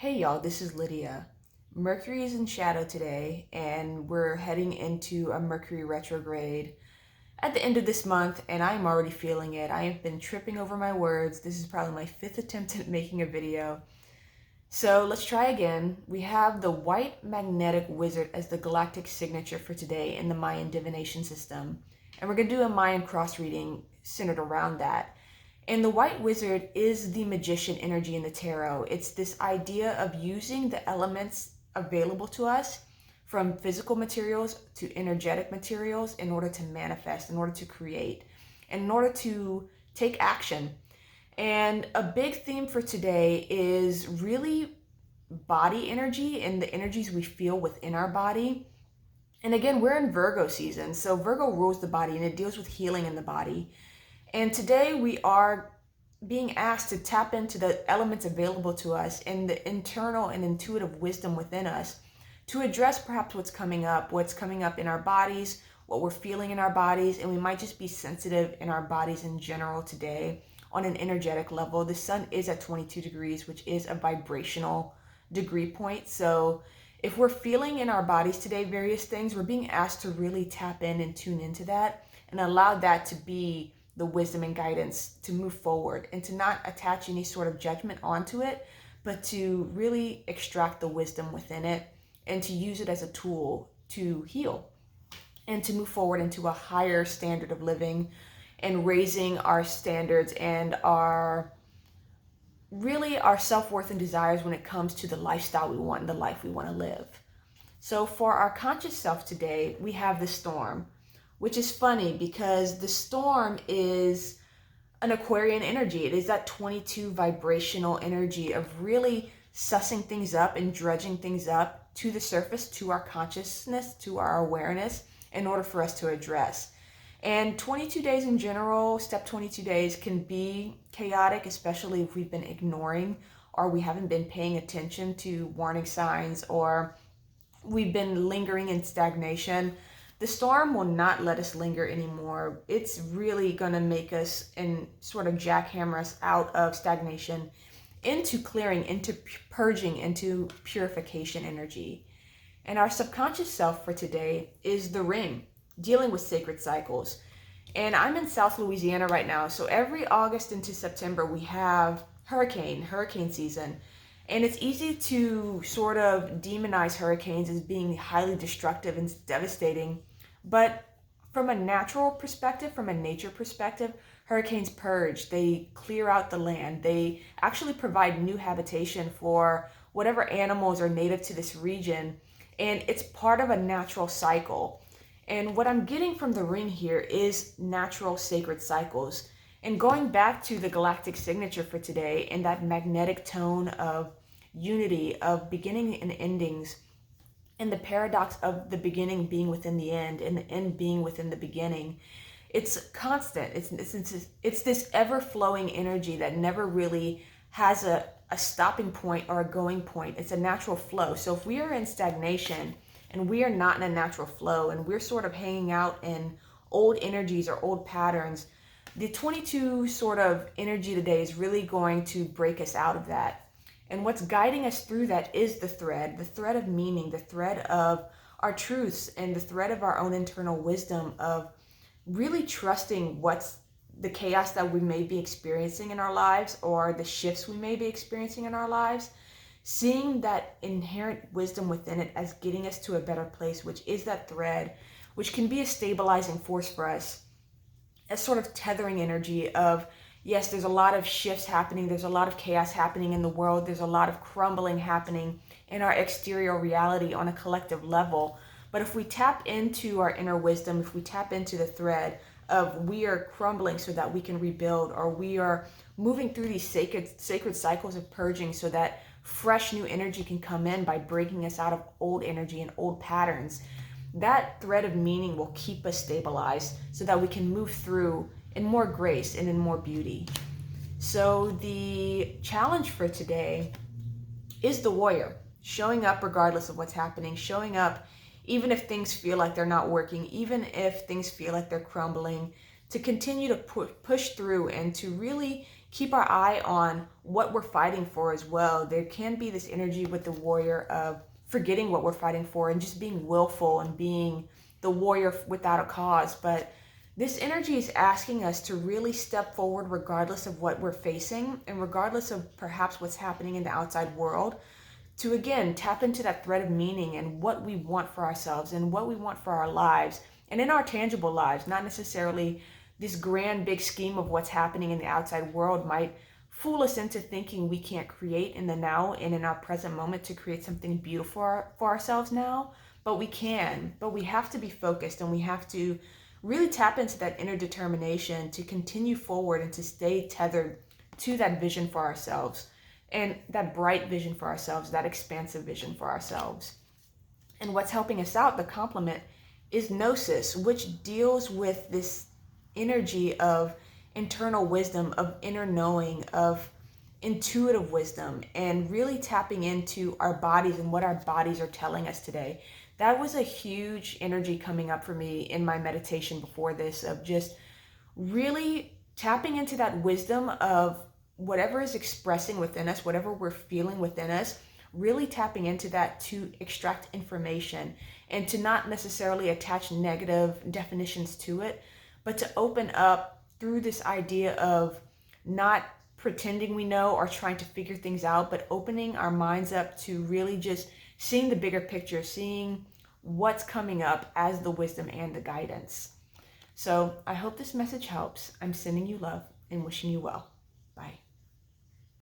Hey y'all, this is Lydia. Mercury is in shadow today, and we're heading into a Mercury retrograde at the end of this month, and I'm already feeling it. I have been tripping over my words. This is probably my fifth attempt at making a video. So let's try again. We have the white magnetic wizard as the galactic signature for today in the Mayan divination system. And we're going to do a Mayan cross reading centered around that. And the white wizard is the magician energy in the tarot. It's this idea of using the elements available to us from physical materials to energetic materials in order to manifest, in order to create, and in order to take action. And a big theme for today is really body energy and the energies we feel within our body. And again, we're in Virgo season. So Virgo rules the body and it deals with healing in the body. And today we are being asked to tap into the elements available to us and the internal and intuitive wisdom within us to address perhaps what's coming up in our bodies, what we're feeling in our bodies, and we might just be sensitive in our bodies in general today on an energetic level. The sun is at 22 degrees, which is a vibrational degree point. So if we're feeling in our bodies today various things, we're being asked to really tap in and tune into that and allow that to be the wisdom and guidance to move forward and to not attach any sort of judgment onto it, but to really extract the wisdom within it and to use it as a tool to heal and to move forward into a higher standard of living and raising our standards and our self-worth and desires when it comes to the lifestyle we want and the life we want to live. So for our conscious self today, we have the storm, which is funny because the storm is an Aquarian energy. It is that 22 vibrational energy of really sussing things up and dredging things up to the surface, to our consciousness, to our awareness, in order for us to address. And 22 days in general, step 22 days can be chaotic, especially if we've been ignoring or we haven't been paying attention to warning signs or we've been lingering in stagnation. The storm will not let us linger anymore. It's really going to make us and sort of jackhammer us out of stagnation into clearing, into purging, into purification energy. And our subconscious self for today is the ring, dealing with sacred cycles. And I'm in South Louisiana right now. So every August into September, we have hurricane season. And it's easy to sort of demonize hurricanes as being highly destructive and devastating. But from a natural perspective, from a nature perspective, hurricanes purge. They clear out the land. They actually provide new habitation for whatever animals are native to this region. And it's part of a natural cycle. And what I'm getting from the ring here is natural sacred cycles. And going back to the galactic signature for today and that magnetic tone of unity, of beginning and endings, and the paradox of the beginning being within the end and the end being within the beginning, it's constant. It's this ever-flowing energy that never really has a stopping point or a going point. It's a natural flow. So if we are in stagnation and we are not in a natural flow and we're sort of hanging out in old energies or old patterns, the 22 sort of energy today is really going to break us out of that. And what's guiding us through that is the thread of meaning, the thread of our truths, and the thread of our own internal wisdom of really trusting what's the chaos that we may be experiencing in our lives or the shifts we may be experiencing in our lives, seeing that inherent wisdom within it as getting us to a better place, which is that thread, which can be a stabilizing force for us, a sort of tethering energy of, yes, there's a lot of shifts happening, there's a lot of chaos happening in the world, there's a lot of crumbling happening in our exterior reality on a collective level. But if we tap into our inner wisdom, if we tap into the thread of we are crumbling so that we can rebuild, or we are moving through these sacred cycles of purging so that fresh new energy can come in by breaking us out of old energy and old patterns, that thread of meaning will keep us stabilized so that we can move through in more grace and in more beauty. So the challenge for today is the warrior, showing up regardless of what's happening, showing up even if things feel like they're not working, even if things feel like they're crumbling, to continue to push through and to really keep our eye on what we're fighting for as well. There can be this energy with the warrior of forgetting what we're fighting for and just being willful and being the warrior without a cause. But this energy is asking us to really step forward regardless of what we're facing and regardless of perhaps what's happening in the outside world, to again tap into that thread of meaning and what we want for ourselves and what we want for our lives and in our tangible lives. Not necessarily this grand big scheme of what's happening in the outside world might fool us into thinking we can't create in the now and in our present moment to create something beautiful for ourselves now. But we can. But we have to be focused, and we have to really tap into that inner determination to continue forward and to stay tethered to that vision for ourselves, and that bright vision for ourselves, that expansive vision for ourselves. And what's helping us out, the complement, is Gnosis, which deals with this energy of internal wisdom, of inner knowing, of intuitive wisdom, and really tapping into our bodies and what our bodies are telling us today. That was a huge energy coming up for me in my meditation before this, of just really tapping into that wisdom of whatever is expressing within us, whatever we're feeling within us, really tapping into that to extract information and to not necessarily attach negative definitions to it, but to open up through this idea of not pretending we know or trying to figure things out, but opening our minds up to really just seeing the bigger picture, seeing what's coming up as the wisdom and the guidance. So I hope this message helps. I'm sending you love and wishing you well.